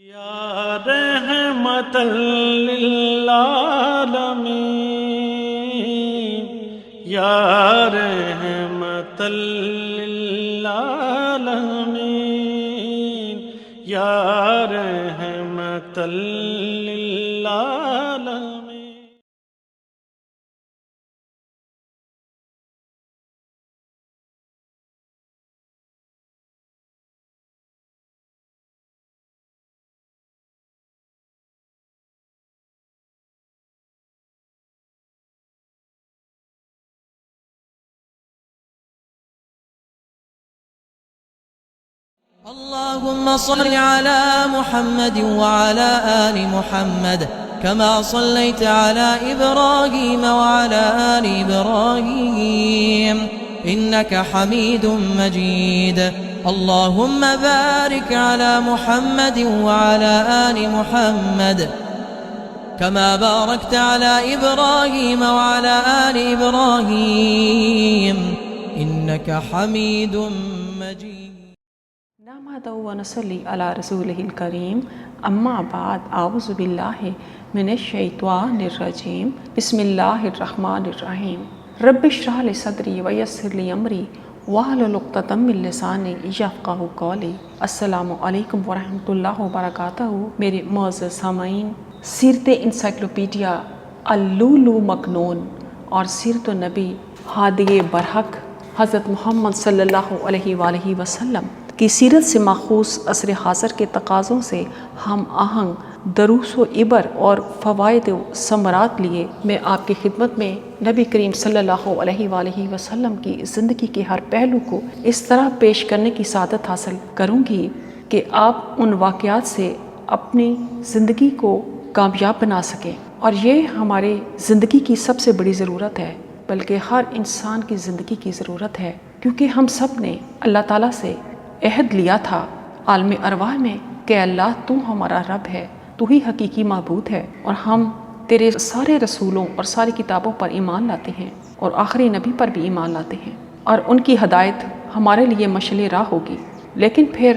یا رحمت للعالمین یا رحمت للعالمین یا رحمت للعالمین. اللهم صل على محمد وعلى آل محمد كما صليت على إبراهيم وعلى آل إبراهيم إنك حميد مجيد. اللهم بارك على محمد وعلى آل محمد كما باركت على إبراهيم وعلى آل إبراهيم إنك حميد مجيد. نحمده ونصلي على رسوله الكريم. اما بعد اعوذ باللہ من الشیطان الرجیم. بسم اللہ الرحمن الرحیم. رب اشرح لي صدری ویسر لي امری واحلل عقدۃ من لسانی یفقہوا قولی. السلام علیکم ورحمۃ اللہ وبرکاتہ. میرے معزز سامعین، سیرت انسائکلوپیڈیا اللؤلؤ مکنون اور سیرت النبی ہادی برحق حضرت محمد صلی اللہ علیہ وآلہ وسلم کی سیرت سے ماخوذ عصر حاضر کے تقاضوں سے ہم آہنگ دروس و عبر اور فوائد و ثمرات لیے میں آپ کی خدمت میں نبی کریم صلی اللہ علیہ وآلہ وسلم کی زندگی کے ہر پہلو کو اس طرح پیش کرنے کی سعادت حاصل کروں گی کہ آپ ان واقعات سے اپنی زندگی کو کامیاب بنا سکیں. اور یہ ہمارے زندگی کی سب سے بڑی ضرورت ہے، بلکہ ہر انسان کی زندگی کی ضرورت ہے، کیونکہ ہم سب نے اللہ تعالیٰ سے عہد لیا تھا عالم ارواح میں کہ اللہ تو ہمارا رب ہے، تو ہی حقیقی معبود ہے، اور ہم تیرے سارے رسولوں اور ساری کتابوں پر ایمان لاتے ہیں اور آخری نبی پر بھی ایمان لاتے ہیں، اور ان کی ہدایت ہمارے لیے مشعل راہ ہوگی. لیکن پھر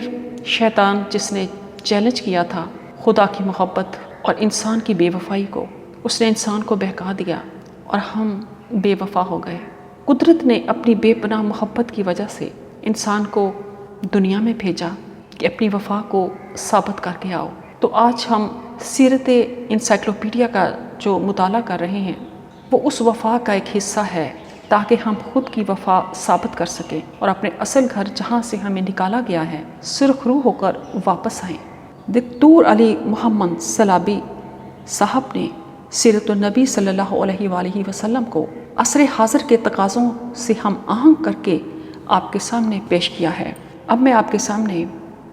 شیطان، جس نے چیلنج کیا تھا خدا کی محبت اور انسان کی بے وفائی کو، اس نے انسان کو بہکا دیا اور ہم بے وفا ہو گئے. قدرت نے اپنی بے پناہ محبت کی وجہ سے انسان کو دنیا میں بھیجا کہ اپنی وفا کو ثابت کر کے آؤ. تو آج ہم سیرت انسائکلوپیڈیا کا جو مطالعہ کر رہے ہیں وہ اس وفا کا ایک حصہ ہے، تاکہ ہم خود کی وفا ثابت کر سکیں اور اپنے اصل گھر جہاں سے ہمیں نکالا گیا ہے سرخ روح ہو کر واپس آئیں. دکتور علی محمد سلابی صاحب نے سیرت النبی صلی اللہ علیہ وآلہ وسلم کو عصر حاضر کے تقاضوں سے ہم آہنگ کر کے آپ کے سامنے پیش کیا ہے. اب میں آپ کے سامنے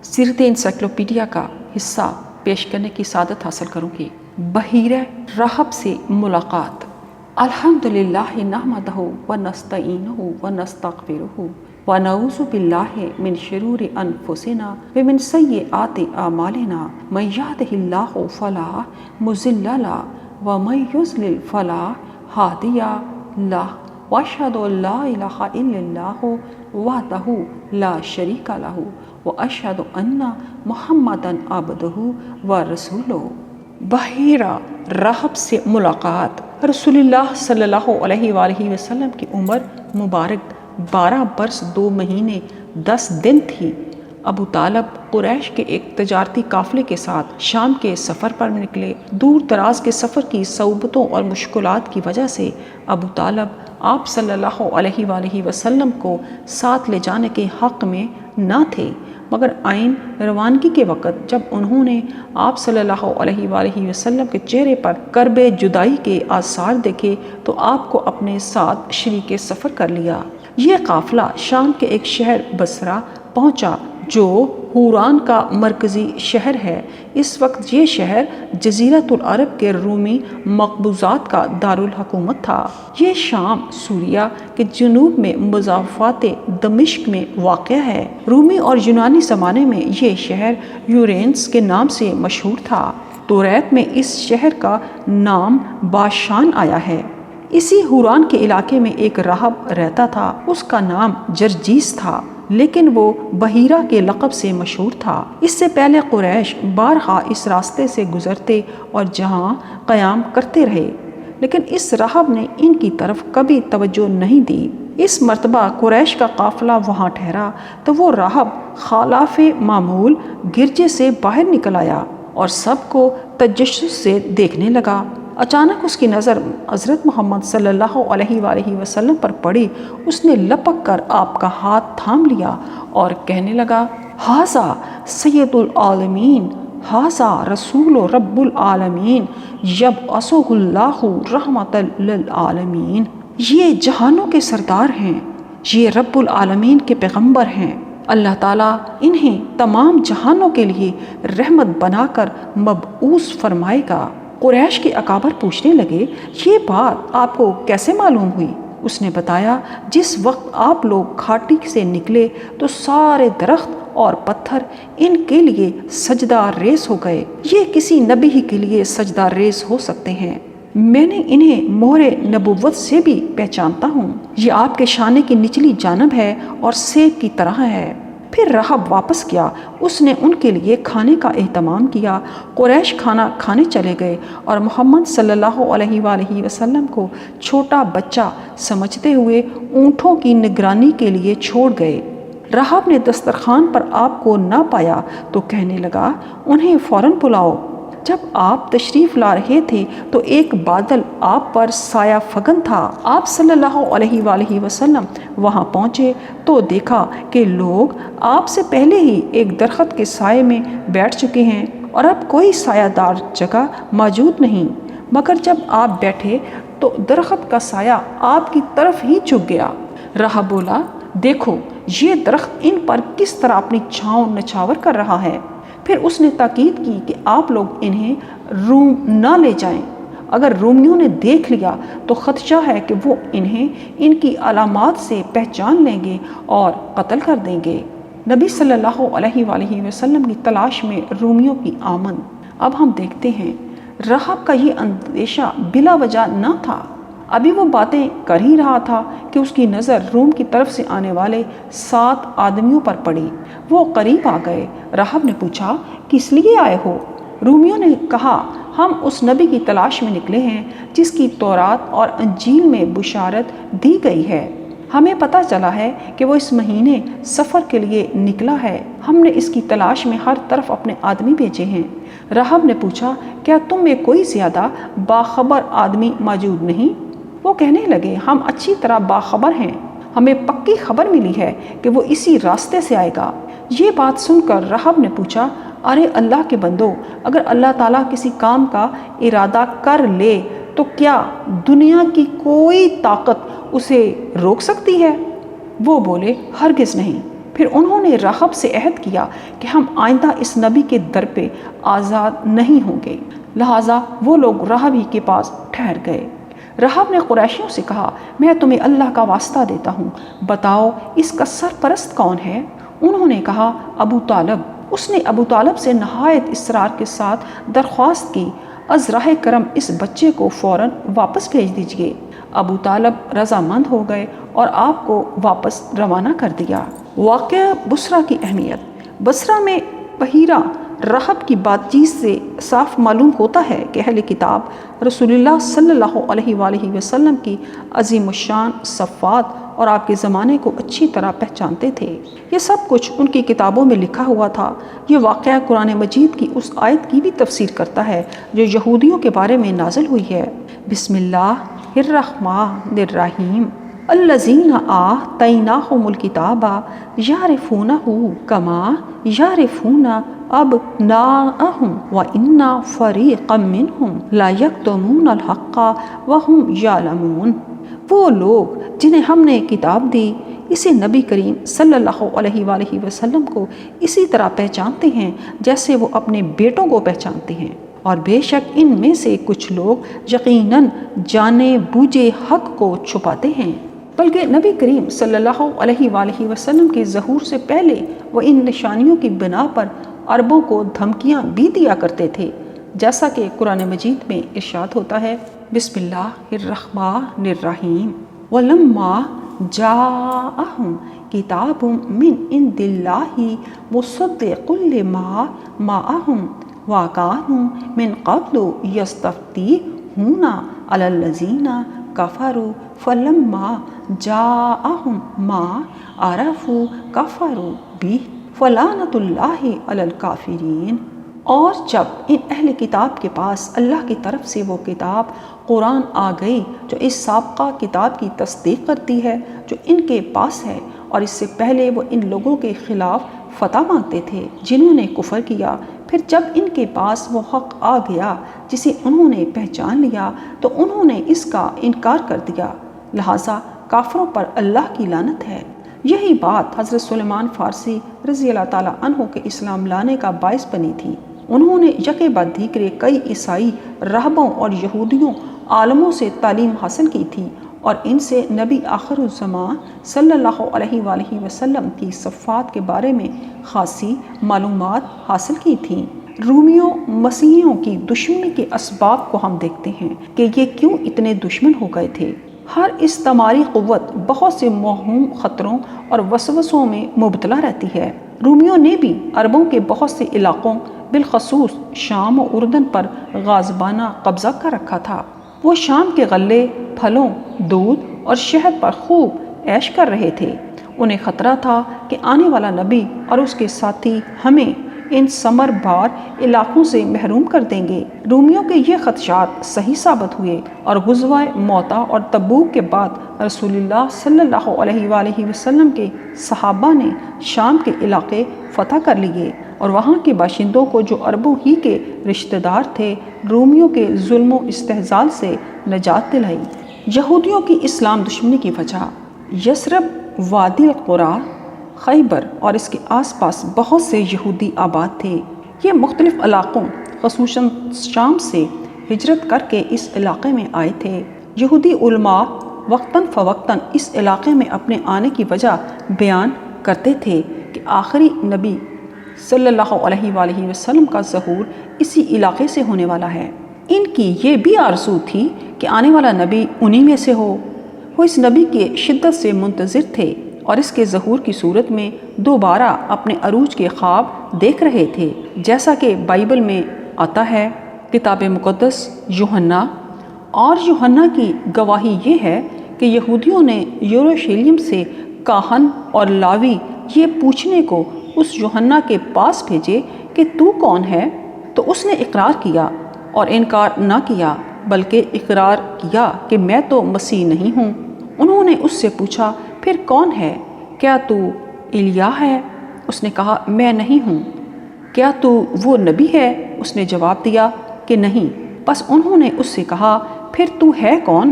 سیرت انسائکلوپیڈیا کا حصہ پیش کرنے کی سعادت حاصل کروں گی. بحیرہ راہب سے ملاقات. الحمدللہ نحمدہ ونستعینہ ونستغفرہ ونعوذ باللہ من شرور انفسنا ومن سیئات اعمالنا. من یہدہ اللہ فلا مضل لہ ومن یضلل فلا ہادی لہ واشہد ان لا الہ الا اللہ وحدہ لا شریک لہ واشہد ان محمدا عبدہ ورسولہ. بحیرہ راہب سے ملاقات. رسول اللہ صلی اللہ علیہ وآلہ وسلم کی عمر مبارک 12 برس 2 مہینے 10 دن تھی. ابو طالب قریش کے ایک تجارتی قافلے کے ساتھ شام کے سفر پر نکلے. دور دراز کے سفر کی صعوبتوں اور مشکلات کی وجہ سے ابو طالب آپ صلی اللہ علیہ وآلہ وسلم کو ساتھ لے جانے کے حق میں نہ تھے، مگر عین روانگی کے وقت جب انہوں نے آپ صلی اللہ علیہ وآلہ وسلم کے چہرے پر کرب جدائی کے آثار دیکھے تو آپ کو اپنے ساتھ شریک سفر کر لیا. یہ قافلہ شام کے ایک شہر بصرہ پہنچا جو حوران کا مرکزی شہر ہے. اس وقت یہ شہر جزیرۃ العرب کے رومی مقبوضات کا دارالحکومت تھا. یہ شام سوریہ کے جنوب میں مضافات دمشق میں واقع ہے. رومی اور یونانی زمانے میں یہ شہر یورینس کے نام سے مشہور تھا. توریت میں اس شہر کا نام باشان آیا ہے. اسی حوران کے علاقے میں ایک راہب رہتا تھا، اس کا نام جرجیس تھا. لیکن وہ بحیرہ کے لقب سے مشہور تھا۔ اس سے پہلے قریش بارہا اس راستے سے گزرتے اور جہاں قیام کرتے رہے، لیکن اس راہب نے ان کی طرف کبھی توجہ نہیں دی۔ اس مرتبہ قریش کا قافلہ وہاں ٹھہرا تو وہ راہب خلاف معمول گرجے سے باہر نکل آیا اور سب کو تجسس سے دیکھنے لگا۔ اچانک اس کی نظر حضرت محمد صلی اللہ علیہ وآلہ وسلم پر پڑی۔ اس نے لپک کر آپ کا ہاتھ تھام لیا اور کہنے لگا، ھذا سید العالمین، ھذا رسول رب العالمین، یبعثہ اللہ رحمۃ للعالمین۔ یہ جہانوں کے سردار ہیں، یہ رب العالمین کے پیغمبر ہیں، اللہ تعالیٰ انہیں تمام جہانوں کے لیے رحمت بنا کر مبعوث فرمائے گا۔ قریش کے اکابر پوچھنے لگے، یہ بات آپ کو کیسے معلوم ہوئی؟ اس نے بتایا، جس وقت آپ لوگ گھاٹی سے نکلے تو سارے درخت اور پتھر ان کے لیے سجدہ ریز ہو گئے۔ یہ کسی نبی ہی کے لیے سجدہ ریز ہو سکتے ہیں، میں نے انہیں مہر نبوت سے بھی پہچانتا ہوں۔ یہ آپ کے شانے کی نچلی جانب ہے اور سیب کی طرح ہے۔ پھر راہب واپس گیا، اس نے ان کے لیے کھانے کا اہتمام کیا۔ قریش کھانا کھانے چلے گئے اور محمد صلی اللہ علیہ وآلہ وسلم کو چھوٹا بچہ سمجھتے ہوئے اونٹوں کی نگرانی کے لیے چھوڑ گئے۔ راہب نے دسترخوان پر آپ کو نہ پایا تو کہنے لگا، انہیں فوراً بلاؤ۔ جب آپ تشریف لا رہے تھے تو ایک بادل آپ پر سایہ فگن تھا۔ آپ صلی اللہ علیہ وآلہ وسلم وہاں پہنچے تو دیکھا کہ لوگ آپ سے پہلے ہی ایک درخت کے سائے میں بیٹھ چکے ہیں اور اب کوئی سایہ دار جگہ موجود نہیں، مگر جب آپ بیٹھے تو درخت کا سایہ آپ کی طرف ہی جھک گیا۔ راہب بولا، دیکھو یہ درخت ان پر کس طرح اپنی چھاؤں نچھاور کر رہا ہے۔ پھر اس نے تاکید کی کہ آپ لوگ انہیں روم نہ لے جائیں، اگر رومیوں نے دیکھ لیا تو خدشہ ہے کہ وہ انہیں ان کی علامات سے پہچان لیں گے اور قتل کر دیں گے۔ نبی صلی اللہ علیہ وآلہ وسلم کی تلاش میں رومیوں کی آمد۔ اب ہم دیکھتے ہیں راہب کا یہ اندیشہ بلا وجہ نہ تھا، ابھی وہ باتیں کر ہی رہا تھا کہ اس کی نظر روم کی طرف سے آنے والے 7 آدمیوں پر پڑی۔ وہ قریب آ گئے۔ راہب نے پوچھا، کس لیے آئے ہو؟ رومیوں نے کہا، ہم اس نبی کی تلاش میں نکلے ہیں جس کی تورات اور انجیل میں بشارت دی گئی ہے۔ ہمیں پتہ چلا ہے کہ وہ اس مہینے سفر کے لیے نکلا ہے۔ ہم نے اس کی تلاش میں ہر طرف اپنے آدمی بھیجے ہیں۔ راہب نے پوچھا، کیا تم میں کوئی زیادہ باخبر آدمی موجود نہیں؟ وہ کہنے لگے، ہم اچھی طرح باخبر ہیں، ہمیں پکی خبر ملی ہے کہ وہ اسی راستے سے آئے گا۔ یہ بات سن کر راہب نے پوچھا، ارے اللہ کے بندو، اگر اللہ تعالیٰ کسی کام کا ارادہ کر لے تو کیا دنیا کی کوئی طاقت اسے روک سکتی ہے؟ وہ بولے، ہرگز نہیں۔ پھر انہوں نے راہب سے عہد کیا کہ ہم آئندہ اس نبی کے در پہ آزاد نہیں ہوں گے، لہٰذا وہ لوگ راہب ہی کے پاس ٹھہر گئے۔ راہب نے قریشیوں سے کہا، میں تمہیں اللہ کا واسطہ دیتا ہوں، بتاؤ اس کا سرپرست کون ہے؟ انہوں نے کہا، ابو طالب۔ اس نے ابو طالب سے نہایت اصرار کے ساتھ درخواست کی، از راہ کرم اس بچے کو فوراً واپس بھیج دیجیے۔ ابو طالب رضامند ہو گئے اور آپ کو واپس روانہ کر دیا۔ واقعہ بصرہ کی اہمیت۔ بصرہ میں بحیرہ راہب کی بات چیت سے صاف معلوم ہوتا ہے کہ اہل کتاب رسول اللہ صلی اللہ علیہ وآلہ وسلم کی عظیم الشان صفات اور آپ کے زمانے کو اچھی طرح پہچانتے تھے۔ یہ سب کچھ ان کی کتابوں میں لکھا ہوا تھا۔ یہ واقعہ قرآن مجید کی اس آیت کی بھی تفسیر کرتا ہے جو یہودیوں کے بارے میں نازل ہوئی ہے، بسم اللہ الرحمن الرحیم، الذین آتیناہم الکتاب یعرفونہ کما یعرفون ابناءہم وان فریقا منہم لا یکتمون الحق وہم یعلمون۔ وہ لوگ جنہیں ہم نے کتاب دی اسے نبی کریم صلی اللہ علیہ وآلہ وسلم کو اسی طرح پہچانتے ہیں جیسے وہ اپنے بیٹوں کو پہچانتے ہیں، اور بے شک ان میں سے کچھ لوگ یقیناً جانے بوجھے حق کو چھپاتے ہیں۔ بلکہ نبی کریم صلی اللہ علیہ وآلہ وسلم کے ظہور سے پہلے وہ ان نشانیوں کی بنا پر عربوں کو دھمکیاں بھی دیا کرتے تھے، جیسا کہ قرآن مجید میں ارشاد ہوتا ہے، بسم اللہ الرحمن الرحیم، وَلَمَّا جَاءَهُمْ کتاب من عند اللہ مصدق لما معہم وکانوا من قبل یستفتحون علی الذین کفروا فلما جاءہم ما عرفوا کفروا بہ فلعنۃ اللہ علی الکافرین۔ اور جب ان اہل کتاب کے پاس اللہ کی طرف سے وہ کتاب قرآن آ گئی جو اس سابقہ کتاب کی تصدیق کرتی ہے جو ان کے پاس ہے، اور اس سے پہلے وہ ان لوگوں کے خلاف فتح مانگتے تھے جنہوں نے کفر کیا، پھر جب ان کے پاس وہ حق آ گیا جسے انہوں نے پہچان لیا تو انہوں نے اس کا انکار کر دیا، لہٰذا کافروں پر اللہ کی لعنت ہے۔ یہی بات حضرت سلیمان فارسی رضی اللہ تعالیٰ عنہ کے اسلام لانے کا باعث بنی تھی۔ انہوں نے یکے بعد دیگرے کئی عیسائی راہبوں اور یہودیوں عالموں سے تعلیم حاصل کی تھی اور ان سے نبی آخر الزمان صلی اللہ علیہ وآلہ وسلم کی صفات کے بارے میں خاصی معلومات حاصل کی تھیں۔ رومیوں مسیحیوں کی دشمنی کے اسباب کو ہم دیکھتے ہیں کہ یہ کیوں اتنے دشمن ہو گئے تھے۔ ہر استعماری قوت بہت سے موہوم خطروں اور وسوسوں میں مبتلا رہتی ہے۔ رومیوں نے بھی عربوں کے بہت سے علاقوں بالخصوص شام و اردن پر غاصبانہ قبضہ کر رکھا تھا۔ وہ شام کے غلے، پھلوں، دودھ اور شہد پر خوب عیش کر رہے تھے۔ انہیں خطرہ تھا کہ آنے والا نبی اور اس کے ساتھی ہمیں ان ثمر بار علاقوں سے محروم کر دیں گے۔ رومیوں کے یہ خدشات صحیح ثابت ہوئے اور غزوہ موتا اور تبوک کے بعد رسول اللہ صلی اللہ علیہ وآلہ وسلم کے صحابہ نے شام کے علاقے فتح کر لیے اور وہاں کے باشندوں کو جو عربوں ہی کے رشتہ دار تھے رومیوں کے ظلم و استحصال سے نجات دلائی۔ یہودیوں کی اسلام دشمنی کی وجہ۔ یثرب، وادی القریٰ، خیبر اور اس کے آس پاس بہت سے یہودی آباد تھے۔ یہ مختلف علاقوں خصوصاً شام سے ہجرت کر کے اس علاقے میں آئے تھے۔ یہودی علماء وقتاً فوقتاً اس علاقے میں اپنے آنے کی وجہ بیان کرتے تھے کہ آخری نبی صلی اللہ علیہ وآلہ وسلم کا ظہور اسی علاقے سے ہونے والا ہے۔ ان کی یہ بھی آرزو تھی کہ آنے والا نبی انہی میں سے ہو۔ وہ اس نبی کے شدت سے منتظر تھے اور اس کے ظہور کی صورت میں دوبارہ اپنے عروج کے خواب دیکھ رہے تھے، جیسا کہ بائبل میں آتا ہے۔ کتاب مقدس یوحنا، اور یوحنا کی گواہی یہ ہے کہ یہودیوں نے یروشلم سے کاہن اور لاوی یہ پوچھنے کو اس یوحنا کے پاس بھیجے کہ تو کون ہے؟ تو اس نے اقرار کیا اور انکار نہ کیا بلکہ اقرار کیا کہ میں تو مسیح نہیں ہوں۔ انہوں نے اس سے پوچھا پھر کون ہے؟ کیا تو ایلیا ہے؟ اس نے کہا میں نہیں ہوں۔ کیا تو وہ نبی ہے؟ اس نے جواب دیا کہ نہیں۔ بس انہوں نے اس سے کہا پھر تو ہے کون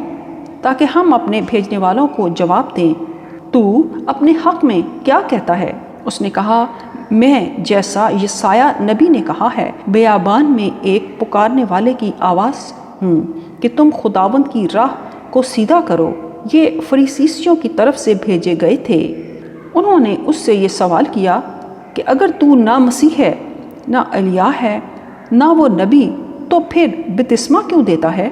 تاکہ ہم اپنے بھیجنے والوں کو جواب دیں۔ تو اپنے حق میں کیا کہتا ہے؟ اس نے کہا میں جیسا یسایہ نبی نے کہا ہے، بیابان میں ایک پکارنے والے کی آواز ہوں کہ تم خداوند کی راہ کو سیدھا کرو۔ یہ فریسیوں کی طرف سے بھیجے گئے تھے۔ انہوں نے اس سے یہ سوال کیا کہ اگر تو نہ مسیح ہے، نہ ایلیا ہے، نہ وہ نبی، تو پھر بپتسمہ کیوں دیتا ہے؟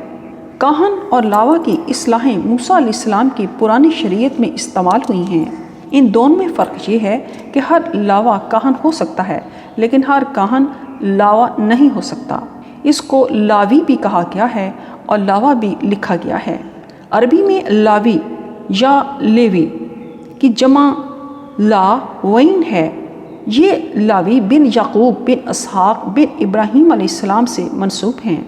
کاہن اور لاوا کی اصطلاحیں موسیٰ علیہ السلام کی پرانی شریعت میں استعمال ہوئی ہیں۔ ان دونوں میں فرق یہ ہے کہ ہر لاوا کاہن ہو سکتا ہے لیکن ہر کاہن لاوا نہیں ہو سکتا۔ اس کو لاوی بھی کہا گیا ہے اور لاوا بھی لکھا گیا ہے۔ عربی میں لاوی یا لیوی کی جمع لاوین ہے۔ یہ لاوی بن یعقوب بن اسحاق بن ابراہیم علیہ السلام سے منسوب ہیں۔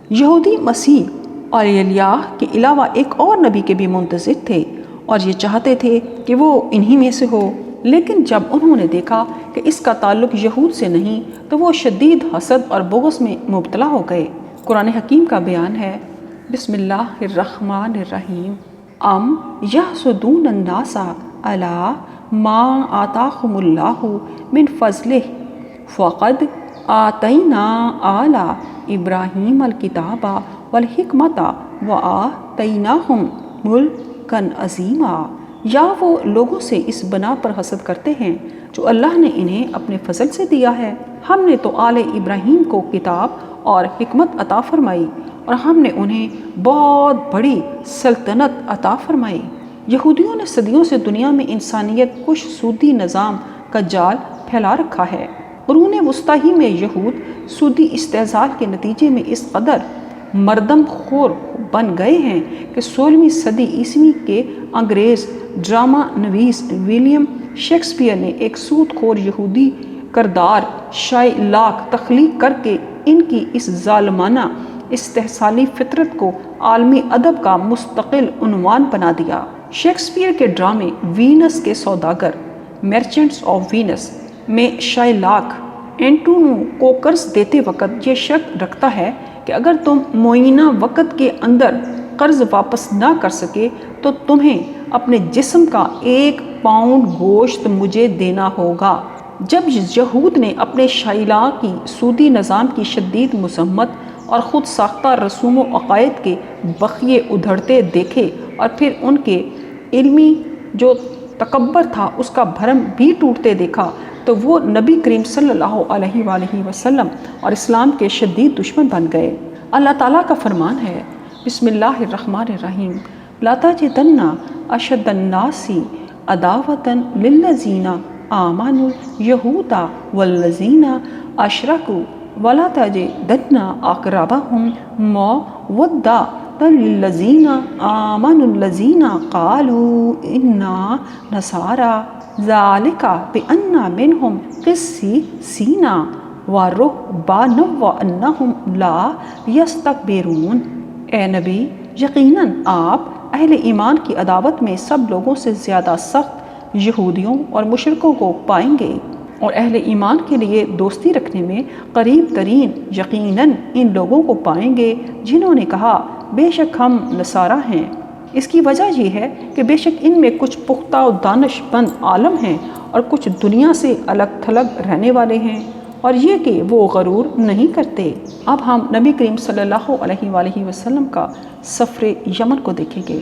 یہودی مسیح اور ایلیاہ کے علاوہ ایک اور نبی کے بھی منتظر تھے اور یہ چاہتے تھے کہ وہ انہی میں سے ہو، لیکن جب انہوں نے دیکھا کہ اس کا تعلق یہود سے نہیں تو وہ شدید حسد اور بغض میں مبتلا ہو گئے۔ قرآن حکیم کا بیان ہے، بسم اللہ الرحمن الرحیم، ام یحسدون الناس علی ما آتاہم اللہ من فضلہ فقد آتینا آل ابراہیم الکتاب والحکمت وآتیناہم ملکا عظیما۔ یا وہ لوگوں سے اس بنا پر حسد کرتے ہیں جو اللہ نے انہیں اپنے فضل سے دیا ہے۔ ہم نے تو آل ابراہیم کو کتاب اور حکمت عطا فرمائی اور ہم نے انہیں بہت بڑی سلطنت عطا فرمائی۔ یہودیوں نے صدیوں سے دنیا میں انسانیت کش سودی نظام کا جال پھیلا رکھا ہے۔ قرون وسطی ہی میں یہود سودی استحصال کے نتیجے میں اس قدر مردم خور بن گئے ہیں کہ 16ویں صدی عیسوی کے انگریز ڈرامہ نویس ولیم شیکسپیئر نے ایک سود خور یہودی کردار شائلاک تخلیق کر کے ان کی اس ظالمانہ استحصالی فطرت کو عالمی ادب کا مستقل عنوان بنا دیا۔ شیکسپیئر کے ڈرامے وینس کے سوداگر مرچنٹس آف وینس میں شائلاک اینٹونو کو قرض دیتے وقت یہ شرط رکھتا ہے کہ اگر تم معینہ وقت کے اندر قرض واپس نہ کر سکے تو تمہیں اپنے جسم کا 1 پاؤنڈ گوشت مجھے دینا ہوگا۔ جب یہود نے اپنے شائلاکی سودی نظام کی شدید مذمت اور خود ساختہ رسوم و عقائد کے بخیے ادھڑتے دیکھے اور پھر ان کے علمی جو تکبر تھا اس کا بھرم بھی ٹوٹتے دیکھا تو وہ نبی کریم صلی اللہ علیہ وآلہ وسلم اور اسلام کے شدید دشمن بن گئے۔ اللہ تعالیٰ کا فرمان ہے، بسم اللہ الرحمن الرحیم، لا تجدن اشد الناس عداوۃ للذین آمنوا اليہود والذین اشرکوا ولا تجدن اقربهم مودۃ للذین آمنوا الذین قالوا انا نصارى ذلك بأن منهم قسیسین ورہبانا وانہم لا یستکبرون۔ اے نبی، یقیناً آپ اہل ایمان کی عداوت میں سب لوگوں سے زیادہ سخت یہودیوں اور مشرکوں کو پائیں گے، اور اہل ایمان کے لیے دوستی رکھنے میں قریب ترین یقیناً ان لوگوں کو پائیں گے جنہوں نے کہا بے شک ہم نصارہ ہیں۔ اس کی وجہ یہ ہے کہ بے شک ان میں کچھ پختہ و دانش مند عالم ہیں اور کچھ دنیا سے الگ تھلگ رہنے والے ہیں، اور یہ کہ وہ غرور نہیں کرتے۔ اب ہم نبی کریم صلی اللہ علیہ وآلہ وسلم کا سفر یمن کو دیکھیں گے۔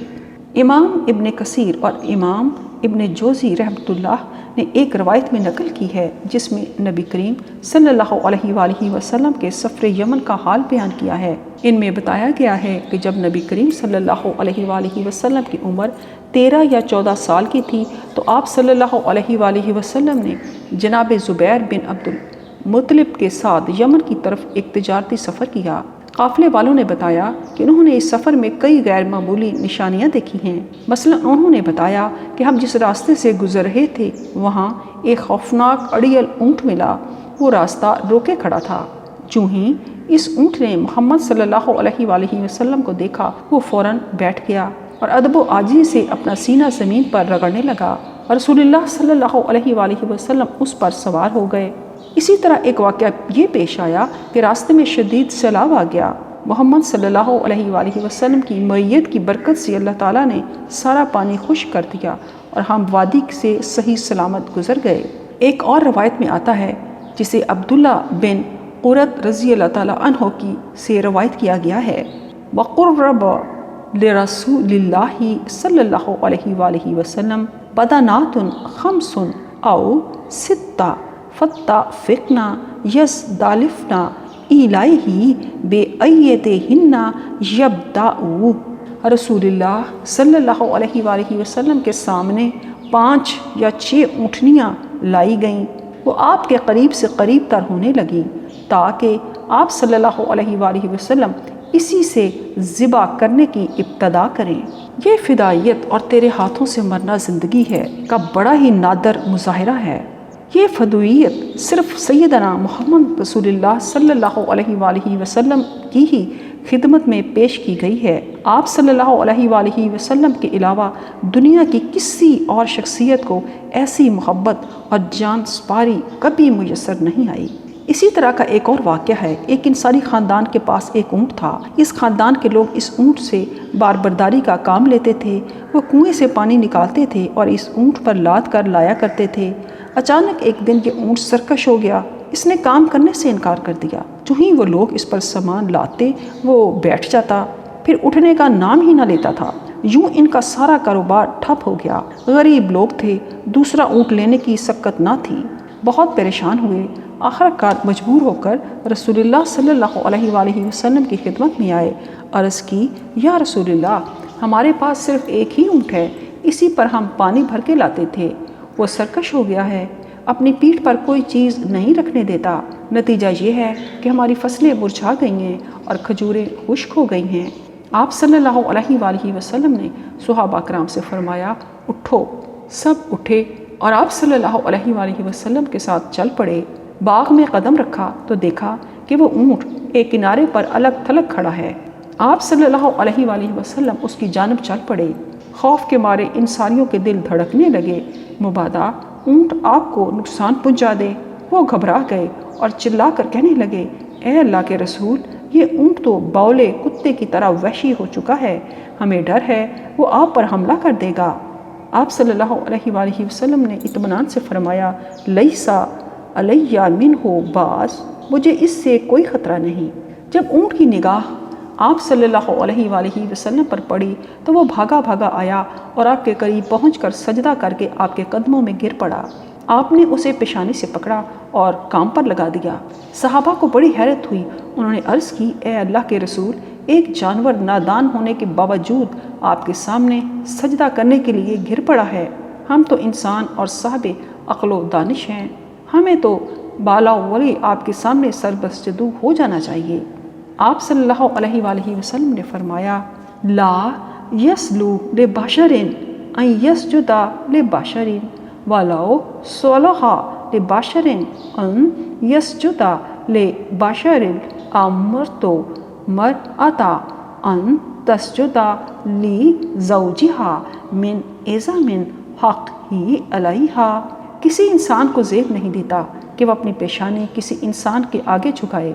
امام ابن کثیر اور امام ابن جوزی رحمۃ اللہ نے ایک روایت میں نقل کی ہے جس میں نبی کریم صلی اللہ علیہ وآلہ وسلم کے سفر یمن کا حال بیان کیا ہے۔ ان میں بتایا گیا ہے کہ جب نبی کریم صلی اللہ علیہ وآلہ وسلم کی عمر 13 یا 14 سال کی تھی تو آپ صلی اللہ علیہ وآلہ وسلم نے جناب زبیر بن عبد المطلب کے ساتھ یمن کی طرف ایک تجارتی سفر کیا۔ قافلے والوں نے بتایا کہ انہوں نے اس سفر میں کئی غیر معمولی نشانیاں دیکھی ہیں۔ مثلا انہوں نے بتایا کہ ہم جس راستے سے گزر رہے تھے وہاں ایک خوفناک اڑیل اونٹ ملا، وہ راستہ روکے کھڑا تھا۔ چوں ہی اس اونٹ نے محمد صلی اللہ علیہ وآلہ وسلم کو دیکھا وہ فوراً بیٹھ گیا اور ادب و عاجزی سے اپنا سینہ زمین پر رگڑنے لگا، اور رسول اللہ صلی اللہ علیہ وآلہ وسلم اس پر سوار ہو گئے۔ اسی طرح ایک واقعہ یہ پیش آیا کہ راستے میں شدید سیلاب آ گیا۔ محمد صلی اللہ علیہ وآلہ وسلم کی معیت کی برکت سے اللہ تعالیٰ نے سارا پانی خشک کر دیا اور ہم وادی سے صحیح سلامت گزر گئے۔ ایک اور روایت میں آتا ہے جسے عبداللہ بن قرۃ رضی اللہ تعالیٰ عنہ کی سے روایت کیا گیا ہے، وقرب لرسول اللہ صلی اللہ علیہ وآلہ وسلم بدنات 5 او 6 فتفقنا یزدالفنا الیہ بایدیہن یبدأو۔ رسول اللہ صلی اللہ علیہ وآلہ وسلم کے سامنے 5 یا 6 اونٹنیاں لائی گئیں، وہ آپ کے قریب سے قریب تر ہونے لگیں تاکہ آپ صلی اللہ علیہ وآلہ وسلم اسی سے ذبح کرنے کی ابتدا کریں۔ یہ فدائیت اور تیرے ہاتھوں سے مرنا زندگی ہے کا بڑا ہی نادر مظاہرہ ہے۔ یہ فدویت صرف سیدنا محمد رسول اللہ صلی اللہ علیہ وآلہ وسلم کی ہی خدمت میں پیش کی گئی ہے۔ آپ صلی اللہ علیہ وآلہ وسلم کے علاوہ دنیا کی کسی اور شخصیت کو ایسی محبت اور جان سپاری کبھی میسر نہیں آئی۔ اسی طرح کا ایک اور واقعہ ہے۔ ایک انسانی خاندان کے پاس ایک اونٹ تھا۔ اس خاندان کے لوگ اس اونٹ سے باربرداری کا کام لیتے تھے۔ وہ کنویں سے پانی نکالتے تھے اور اس اونٹ پر لاد کر لایا کرتے تھے۔ اچانک ایک دن یہ اونٹ سرکش ہو گیا، اس نے کام کرنے سے انکار کر دیا۔ جو ہی وہ لوگ اس پر سامان لاتے وہ بیٹھ جاتا، پھر اٹھنے کا نام ہی نہ لیتا تھا۔ یوں ان کا سارا کاروبار ٹھپ ہو گیا۔ غریب لوگ تھے، دوسرا اونٹ لینے کی سکت نہ تھی، بہت پریشان ہوئے۔ آخر کار مجبور ہو کر رسول اللہ صلی اللہ علیہ وآلہ وسلم کی خدمت میں آئے، عرض کی، یا رسول اللہ، ہمارے پاس صرف ایک ہی اونٹ ہے، اسی پر ہم پانی بھر کے لاتے تھے۔ وہ سرکش ہو گیا ہے، اپنی پیٹھ پر کوئی چیز نہیں رکھنے دیتا۔ نتیجہ یہ ہے کہ ہماری فصلیں مرجھا گئی ہیں اور کھجوریں خشک ہو گئی ہیں۔ آپ صلی اللہ علیہ وآلہ وسلم نے صحابہ کرام سے فرمایا، اٹھو۔ سب اٹھے اور آپ صلی اللہ علیہ وآلہ وسلم کے ساتھ چل پڑے۔ باغ میں قدم رکھا تو دیکھا کہ وہ اونٹ ایک کنارے پر الگ تھلگ کھڑا ہے۔ آپ صلی اللہ علیہ وآلہ وسلم اس کی جانب چل پڑے۔ خوف کے مارے انسانیوں کے دل دھڑکنے لگے، مبادا اونٹ آپ کو نقصان پہنچا دے۔ وہ گھبرا گئے اور چلا کر کہنے لگے، اے اللہ کے رسول، یہ اونٹ تو بولے کتے کی طرح وحشی ہو چکا ہے، ہمیں ڈر ہے وہ آپ پر حملہ کر دے گا۔ آپ صلی اللہ علیہ وآلہ وسلم نے اطمینان سے فرمایا، لیسا علیہ منہ باس، مجھے اس سے کوئی خطرہ نہیں۔ جب اونٹ کی نگاہ آپ صلی اللہ علیہ وآلہ وسلم پر پڑی تو وہ بھاگا بھاگا آیا اور آپ کے قریب پہنچ کر سجدہ کر کے آپ کے قدموں میں گر پڑا۔ آپ نے اسے پیشانی سے پکڑا اور کام پر لگا دیا۔ صحابہ کو بڑی حیرت ہوئی، انہوں نے عرض کی، اے اللہ کے رسول، ایک جانور نادان ہونے کے باوجود آپ کے سامنے سجدہ کرنے کے لیے گر پڑا ہے۔ ہم تو انسان اور صاحب عقل و دانش ہیں، ہمیں تو بالا ولی آپ کے سامنے سربسجدو ہو جانا چاہیے۔ آپ صلی اللہ علیہ وآلہ وسلم نے فرمایا، لا یسلو لبشر ان یسجد لبشر ولو صلح لبشر ان یسجد لبشر امرت مرأۃ ان تسجد لزوجها من اعظم حقہ علیہا۔ کسی انسان کو زیب نہیں دیتا کہ وہ اپنی پیشانی کسی انسان کے آگے جھکائے۔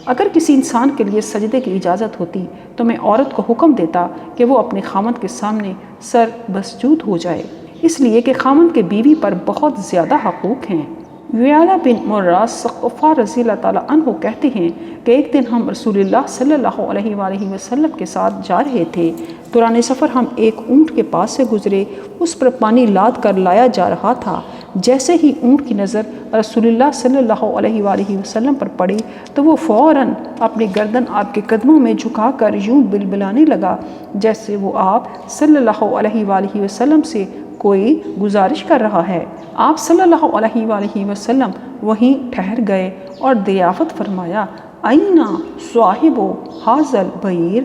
اگر کسی انسان کے لیے سجدے کی اجازت ہوتی تو میں عورت کو حکم دیتا کہ وہ اپنے خامند کے سامنے سر بسجود ہو جائے، اس لیے کہ خامند کے بیوی پر بہت زیادہ حقوق ہیں۔ ویعلہ بن مرہ ثقفہ رضی اللہ تعالیٰ عنہ کہتے ہیں کہ ایک دن ہم رسول اللہ صلی اللہ علیہ وآلہ وسلم کے ساتھ جا رہے تھے۔ دوران سفر ہم ایک اونٹ کے پاس سے گزرے، اس پر پانی لاد کر لایا جا رہا تھا۔ جیسے ہی اونٹ کی نظر رسول اللہ صلی اللہ علیہ وآلہ وسلم پر پڑی تو وہ فوراً اپنی گردن آپ کے قدموں میں جھکا کر یوں بلبلانے لگا جیسے وہ آپ صلی اللہ علیہ وآلہ وسلم سے کوئی گزارش کر رہا ہے۔ آپ صلی اللہ علیہ وآلہ وسلم وہیں ٹھہر گئے اور ضیافت فرمایا، اینا صاحب ھذا البعیر،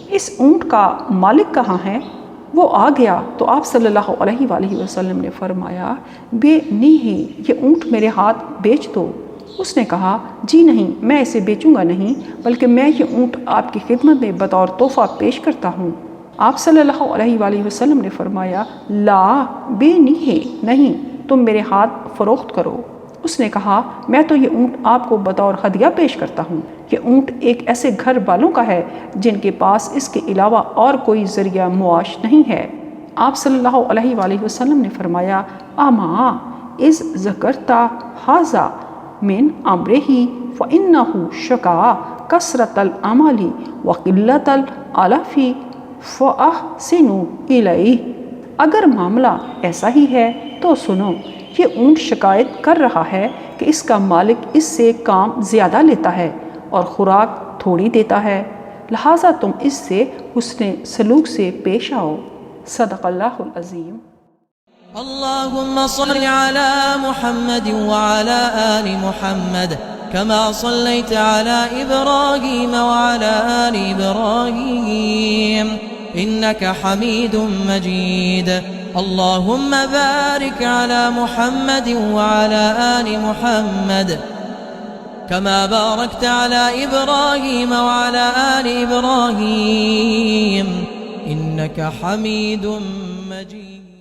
اس اونٹ کا مالک کہاں ہے؟ وہ آ گیا تو آپ صلی اللہ علیہ وآلہ وسلم نے فرمایا، بے نہیں، یہ اونٹ میرے ہاتھ بیچ دو۔ اس نے کہا، جی نہیں، میں اسے بیچوں گا نہیں، بلکہ میں یہ اونٹ آپ کی خدمت میں بطور تحفہ پیش کرتا ہوں۔ آپ صلی اللہ علیہ وآلہ وسلم نے فرمایا، لا بے نہیں، تم میرے ہاتھ فروخت کرو۔ اس نے کہا، میں تو یہ اونٹ آپ کو بطور ہدیہ پیش کرتا ہوں۔ یہ اونٹ ایک ایسے گھر والوں کا ہے جن کے پاس اس کے علاوہ اور کوئی ذریعہ معاش نہیں ہے۔ آپ صلی اللہ علیہ وآلہ وسلم نے فرمایا، اما اذ ذکرت ھذا من امرہ فانہ شکا کثرۃ العمل وقلۃ العلف فاحسن الیہ۔ اگر معاملہ ایسا ہی ہے تو سنو، یہ اونٹ شکایت کر رہا ہے کہ اس کا مالک اس سے کام زیادہ لیتا ہے اور خوراک تھوڑی دیتا ہے، لہٰذا تم اس سے حسن سلوک سے پیش آؤ۔ صدق اللہ العظیم۔ اللهم صل على محمد وعلى آل محمد كما صليت على إبراهيم وعلى آل إبراهيم إنك حميد مجيد اللهم بارك على محمد وعلى آل محمد كما باركت على إبراهيم وعلى آل إبراهيم إنك حميد مجيد